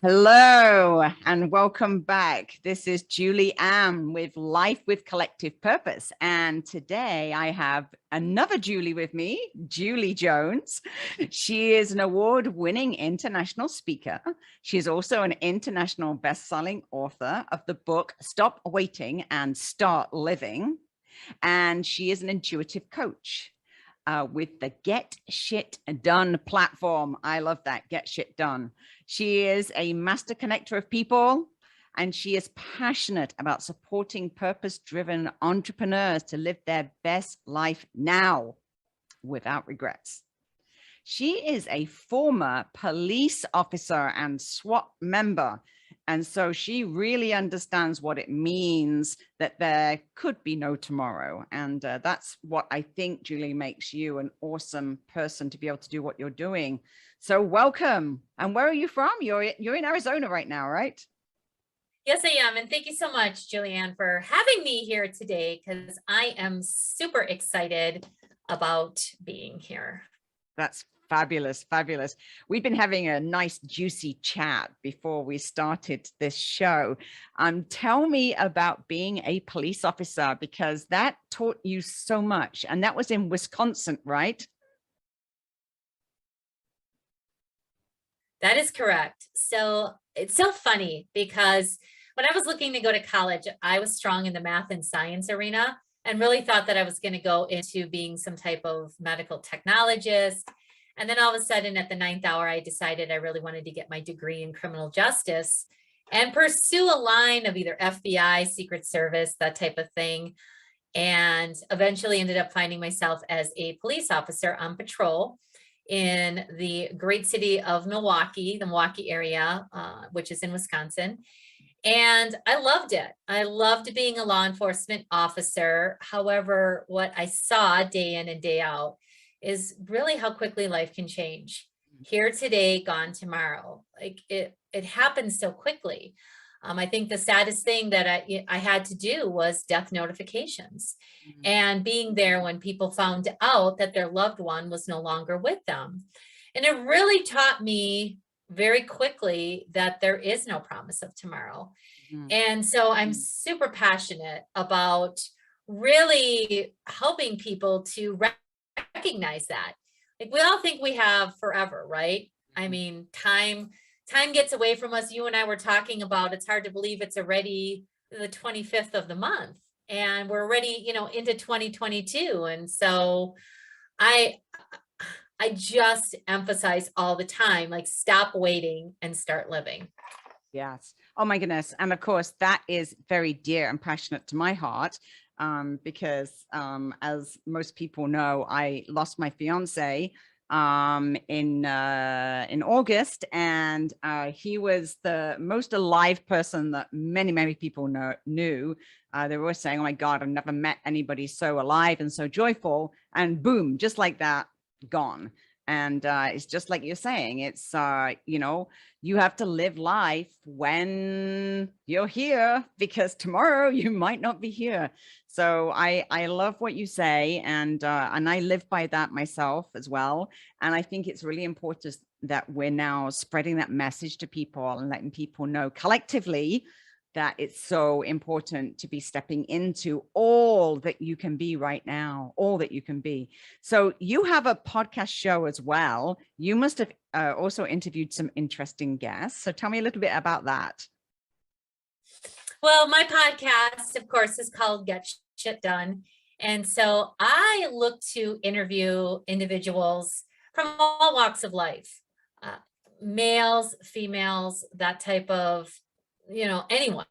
Hello and welcome back. This is Julie Ann with Life with Collective Purpose. And today I have another Julie with me, Julie Jones. She is an award-winning international speaker. She is also an international best-selling author of the book, Stop Waiting and Start Living. And she is an intuitive coach. With the Get Shit Done platform. I love that, Get Shit Done. She is a master connector of people, and she is passionate about supporting purpose-driven entrepreneurs to live their best life now without regrets. She is a former police officer and SWAT member. And so she really understands what it means that there could be no tomorrow. And that's what I think, Julie, makes you an awesome person to be able to do what you're doing. So welcome. And where are you from? You're in Arizona right now, right? Yes, I am. And thank you so much, Julianne, for having me here today, because I am super excited about being here. That's fabulous, fabulous. We've been having a nice juicy chat before we started this show. Tell me about being a police officer, because that taught you so much. And that was in Wisconsin, right? That is correct. So it's so funny because when I was looking to go to college, I was strong in the math and science arena and really thought that I was going to go into being some type of medical technologist. And then all of a sudden at the 9th hour, I decided I really wanted to get my degree in criminal justice and pursue a line of either FBI, Secret Service, that type of thing. And eventually ended up finding myself as a police officer on patrol in the great city of Milwaukee, the Milwaukee area, which is in Wisconsin. And I loved it. I loved being a law enforcement officer. However, what I saw day in and day out is really how quickly life can change. Here today, gone tomorrow. Like it happens so quickly. I think the saddest thing that I had to do was death notifications and being there when people found out that their loved one was no longer with them. And it really taught me very quickly that there is no promise of tomorrow. And so I'm super passionate about really helping people to recognize that. Like we all think we have forever, right? I mean, time gets away from us. You and I were talking about, it's hard to believe it's already the 25th of the month and we're already, into 2022. And so I just emphasize all the time, like stop waiting and start living. Yes. Oh my goodness. And of course that is very dear and passionate to my heart. Because as most people know, I lost my fiance in August, and he was the most alive person that many people knew. They were always saying, oh my God, I've never met anybody so alive and so joyful, and boom, just like that, gone. And it's just like you're saying, it's, you have to live life when you're here, because tomorrow you might not be here. So I love what you say. And I live by that myself as well. And I think it's really important that we're now spreading that message to people and letting people know collectively that it's so important to be stepping into all that you can be right now, all that you can be. So you have a podcast show as well. You must have also interviewed some interesting guests. So tell me a little bit about that. Well, my podcast, of course, is called Get Shit Done. And so I look to interview individuals from all walks of life, males, females, that type of, anyone,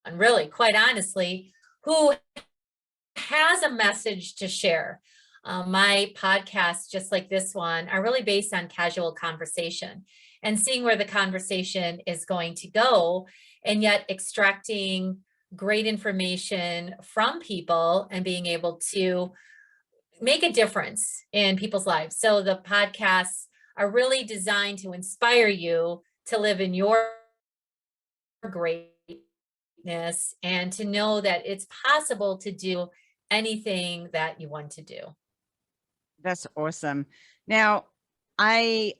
and really, quite honestly, who has a message to share. My podcasts, just like this one, are really based on casual conversation and seeing where the conversation is going to go, and yet extracting great information from people and being able to make a difference in people's lives. So the podcasts are really designed to inspire you to live in your greatness and to know that it's possible to do anything that you want to do. That's awesome. Now, I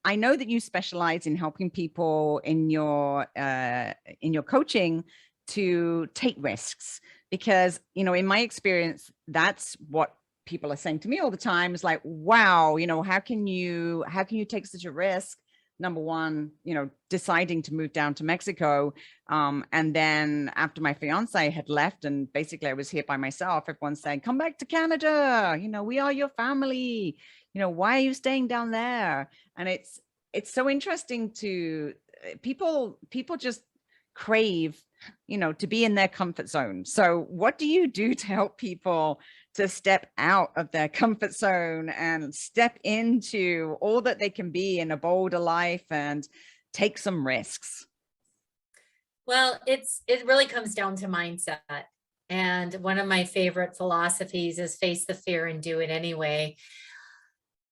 know that you specialize in helping people in your coaching to take risks, because, you know, in my experience, that's what people are saying to me all the time, is like, wow, you know, how can you take such a risk? Number one, you know, deciding to move down to Mexico. And then after my fiance had left and basically I was here by myself, everyone's saying, come back to Canada. You know, we are your family. You know, why are you staying down there? And it's so interesting to people just crave, you know, to be in their comfort zone. So what do you do to help people to step out of their comfort zone and step into all that they can be in a bolder life and take some risks? Well, it really comes down to mindset. And one of my favorite philosophies is face the fear and do it anyway.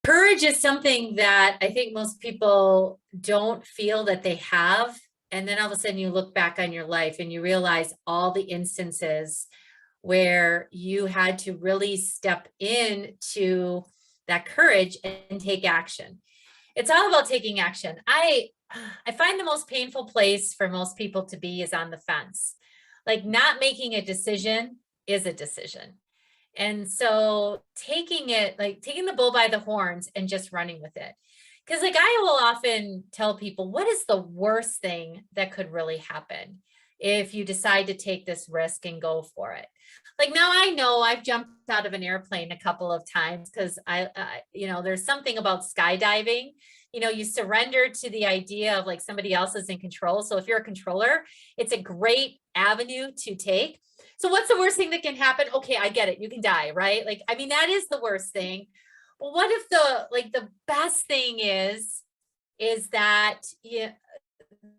Courage is something that I think most people don't feel that they have. And then all of a sudden you look back on your life and you realize all the instances where you had to really step into that courage and take action. It's all about taking action. I find the most painful place for most people to be is on the fence. Like, not making a decision is a decision. And so taking the bull by the horns and just running with it. Because like I will often tell people, what is the worst thing that could really happen if you decide to take this risk and go for it? Like, now I know I've jumped out of an airplane a couple of times because you know, there's something about skydiving. You know, you surrender to the idea of like somebody else is in control. So if you're a controller, it's a great avenue to take. So what's the worst thing that can happen? Okay, I get it. You can die, right? Like, I mean, that is the worst thing. But what if the best thing is that the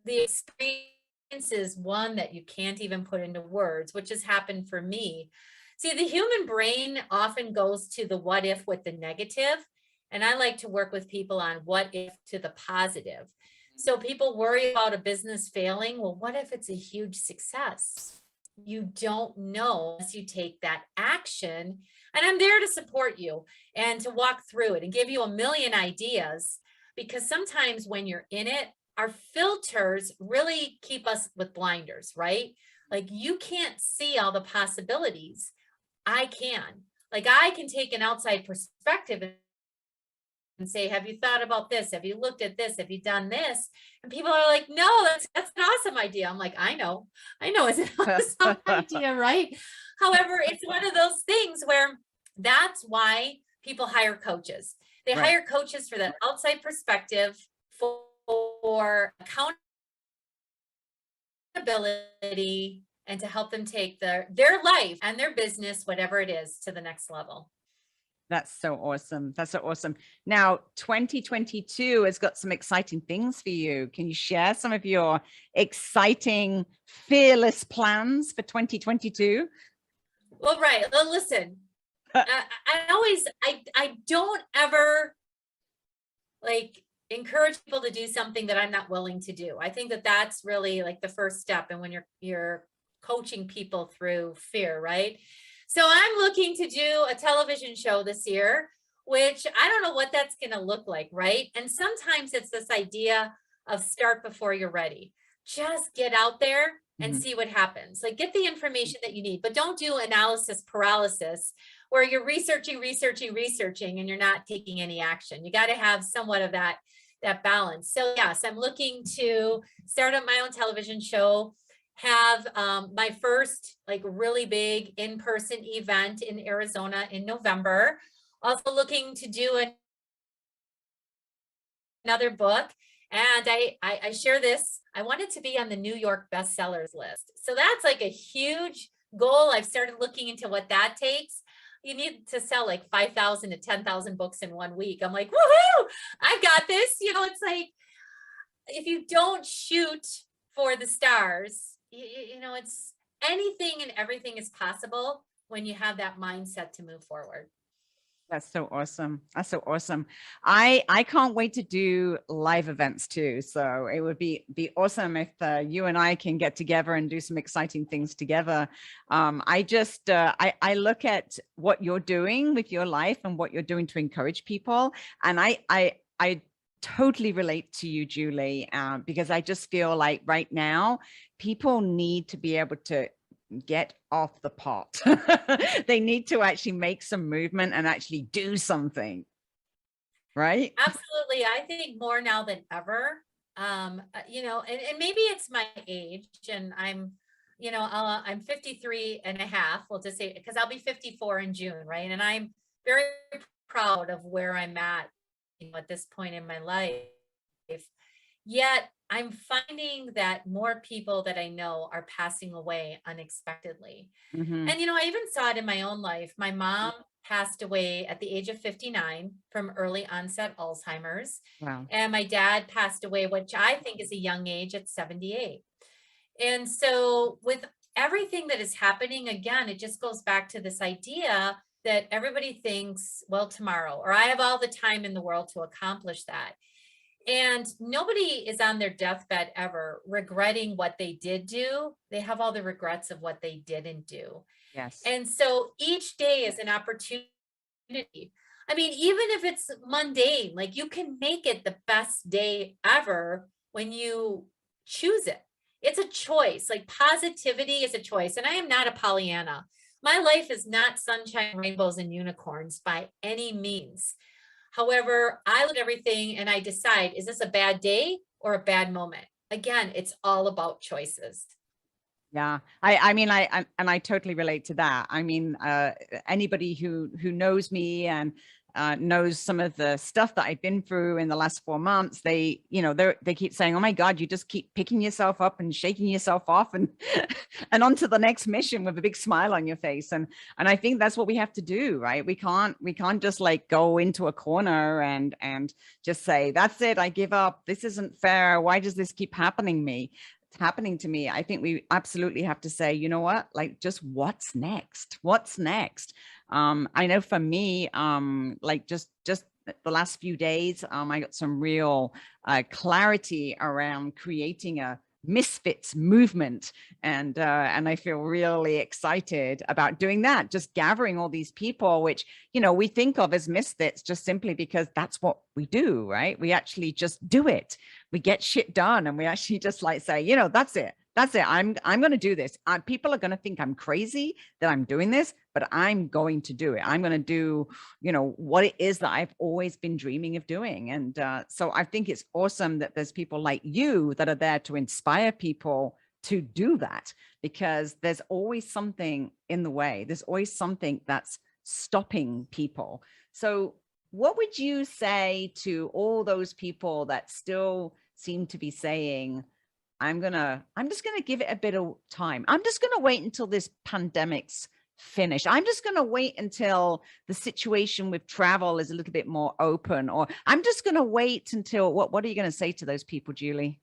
experience is one that you can't even put into words, which has happened for me. See, the human brain often goes to the what if with the negative, and I like to work with people on what if to the positive. So people worry about a business failing. Well, what if it's a huge success? You don't know unless you take that action. And I'm there to support you and to walk through it and give you a million ideas, because sometimes when you're in it, our filters really keep us with blinders, right? Like, you can't see all the possibilities. I can. Like, I can take an outside perspective and say, have you thought about this? Have you looked at this? Have you done this? And people are like, no, that's an awesome idea. I'm like, I know it's an awesome idea, right? However, it's one of those things where that's why people hire coaches. They Right. hire coaches for that outside perspective, for accountability, and to help them take their life and their business, whatever it is, to the next level. That's so awesome. That's so awesome. Now, 2022 has got some exciting things for you. Can you share some of your exciting, fearless plans for 2022? Well, right. Well, listen, I don't ever like encourage people to do something that I'm not willing to do. I think that that's really like the first step. And when you're coaching people through fear, right? So I'm looking to do a television show this year, which I don't know what that's going to look like, right? And sometimes it's this idea of start before you're ready. Just get out there and see what happens. Like, get the information that you need, but don't do analysis paralysis where you're researching, and you're not taking any action. You got to have somewhat of that balance. So yes, I'm looking to start up my own television show, have my first like really big in-person event in Arizona in November. Also looking to do another book. And I share this. I wanted to be on the New York bestsellers list. So that's like a huge goal. I've started looking into what that takes. You need to sell like 5,000 to 10,000 books in 1 week. I'm like, woohoo, I've got this. You know, it's like, if you don't shoot for the stars, you know, it's anything and everything is possible when you have that mindset to move forward. That's so awesome. That's so awesome. I can't wait to do live events too. So it would be awesome if you and I can get together and do some exciting things together. I look at what you're doing with your life and what you're doing to encourage people, and I I totally relate to you, Julie, because I just feel like right now people need to be able to get off the pot. They need to actually make some movement and actually do something, right? Absolutely. I think more now than ever. And maybe it's my age and I'm 53 and a half. We'll just say, because I'll be 54 in June, right? And I'm very proud of where I'm at, at this point in my life. Yet I'm finding that more people that I know are passing away unexpectedly. Mm-hmm. And, I even saw it in my own life. My mom passed away at the age of 59 from early onset Alzheimer's. Wow. And my dad passed away, which I think is a young age, at 78. And so with everything that is happening, again, it just goes back to this idea that everybody thinks, well, tomorrow, or I have all the time in the world to accomplish that. And nobody is on their deathbed ever regretting what they did do. They have all the regrets of what they didn't do. Yes. And so each day is an opportunity. I mean, even if it's mundane, like, you can make it the best day ever when you choose it. It's a choice. Like, positivity is a choice. And I am not a Pollyanna. My life is not sunshine, rainbows, and unicorns by any means. However, I look at everything and I decide, is this a bad day or a bad moment? Again, it's all about choices. Yeah, I mean, I totally relate to that. I mean, anybody who knows me and knows some of the stuff that I've been through in the last 4 months, they keep saying, "Oh my God, you just keep picking yourself up and shaking yourself off and and on to the next mission with a big smile on your face." And I think that's what we have to do, right? We can't just like go into a corner and just say, "That's it, I give up. This isn't fair. Why does this keep happening to me?" I think we absolutely have to say, you know what, like, just what's next? What's next? I know for me, like just the last few days, I got some real clarity around creating a misfits movement, and I feel really excited about doing that, just gathering all these people, which we think of as misfits just simply because that's what we do, right? We actually just do it. We get shit done, and we actually just like say, that's it, I'm going to do this. People are going to think I'm crazy that I'm doing this, but I'm going to do it. I'm going to do what it is that I've always been dreaming of doing. And so I think it's awesome that there's people like you that are there to inspire people to do that, because there's always something in the way. There's always something that's stopping people. So what would you say to all those people that still seem to be saying, I'm just gonna give it a bit of time. I'm just gonna wait until this pandemic's finished. I'm just gonna wait until the situation with travel is a little bit more open, or I'm just gonna wait until what are you gonna say to those people, Julie?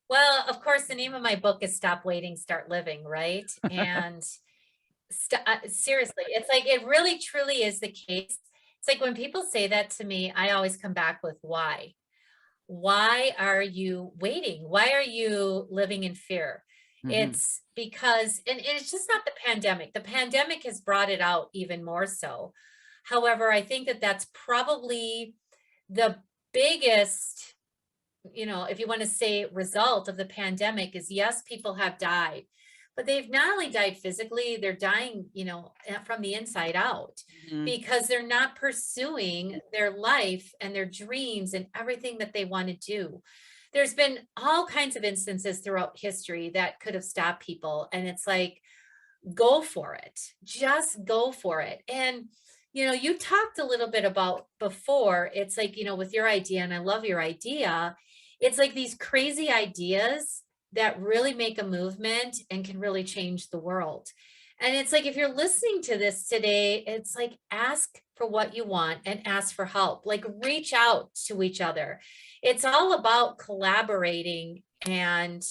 Well, of course, the name of my book is Stop Waiting, Start Living, right? And seriously, it's like, it really truly is the case. It's like when people say that to me, I always come back with why. Why are you waiting? Why are you living in fear? Mm-hmm. It's because, and it's just not the pandemic. The pandemic has brought it out even more so. However, I think that that's probably the biggest, if you want to say, result of the pandemic is, yes, people have died, but they've not only died physically, they're dying, from the inside out, Mm-hmm. because they're not pursuing their life and their dreams and everything that they want to do. There's been all kinds of instances throughout history that could have stopped people. And it's like, go for it, just go for it. And, you talked a little bit about before, it's like, with your idea, and I love your idea, it's like these crazy ideas that really make a movement and can really change the world. And it's like, if you're listening to this today, it's like, ask for what you want and ask for help, like, reach out to each other. It's all about collaborating and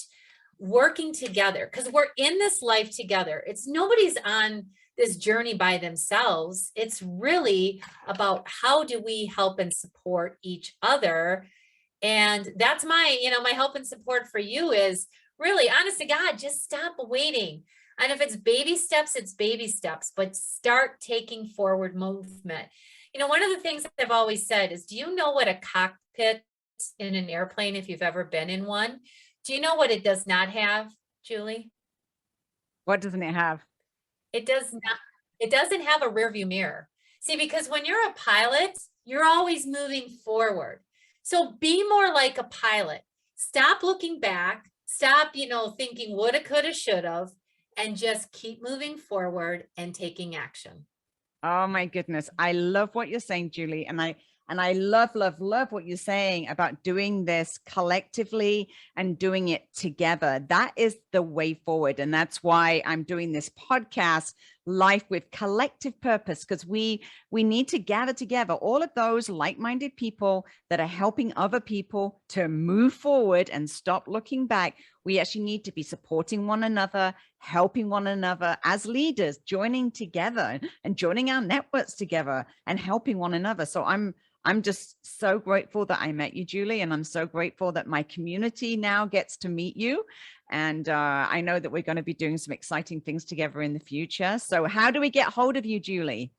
working together, because we're in this life together. It's nobody's on this journey by themselves. It's really about, how do we help and support each other? And that's my help and support for you is really, honest to God, just stop waiting. And if it's baby steps, it's baby steps, but start taking forward movement. You know, one of the things that I've always said is, do you know what a cockpit in an airplane, if you've ever been in one, do you know what it does not have, Julie? What doesn't it have? It does not, it doesn't have a rear view mirror. See, because when you're a pilot, you're always moving forward. So be more like a pilot. Stop looking back. Stop, thinking woulda, coulda, shoulda, and just keep moving forward and taking action. Oh my goodness. I love what you're saying, Julie. And I love, love, love what you're saying about doing this collectively and doing it together. That is the way forward. And that's why I'm doing this podcast, Life with Collective Purpose, because we need to gather together all of those like-minded people that are helping other people to move forward and stop looking back. We actually need to be supporting one another, helping one another as leaders, joining together and joining our networks together and helping one another. So I'm just so grateful that I met you, Julie, and I'm so grateful that my community now gets to meet you. And I know that we're going to be doing some exciting things together in the future. So how do we get hold of you, Julie?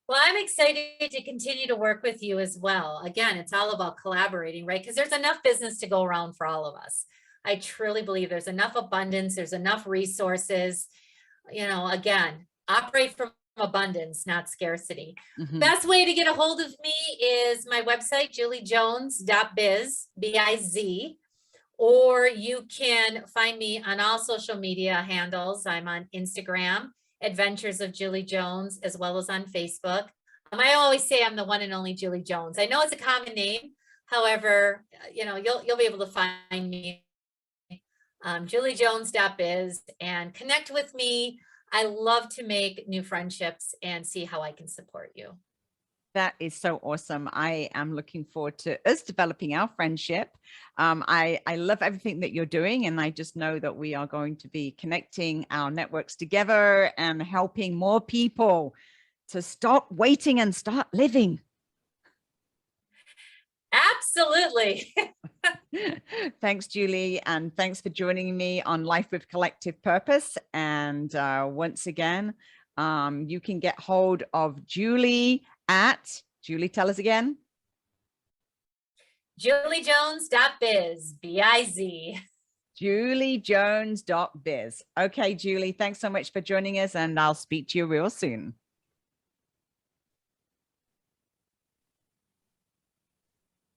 Well, I'm excited to continue to work with you as well. Again, it's all about collaborating, right? Because there's enough business to go around for all of us. I truly believe there's enough abundance, there's enough resources. Again, operate from abundance, not scarcity. Best way to get a hold of me is my website, juliejones.biz, B-I-Z, or you can find me on all social media handles. I'm on Instagram, Adventures of Julie Jones, as well as on Facebook. I always say I'm the one and only Julie Jones. I know it's a common name. However, you'll be able to find me, juliejones.biz, and connect with me. I love to make new friendships and see how I can support you. That is so awesome. I am looking forward to us developing our friendship. I love everything that you're doing, and I just know that we are going to be connecting our networks together and helping more people to stop waiting and start living. Absolutely. Thanks, Julie. And thanks for joining me on Life with Collective Purpose. And once again, you can get hold of Julie at, Julie, tell us again. juliejones.biz, B-I-Z. juliejones.biz. Okay, Julie, thanks so much for joining us, and I'll speak to you real soon.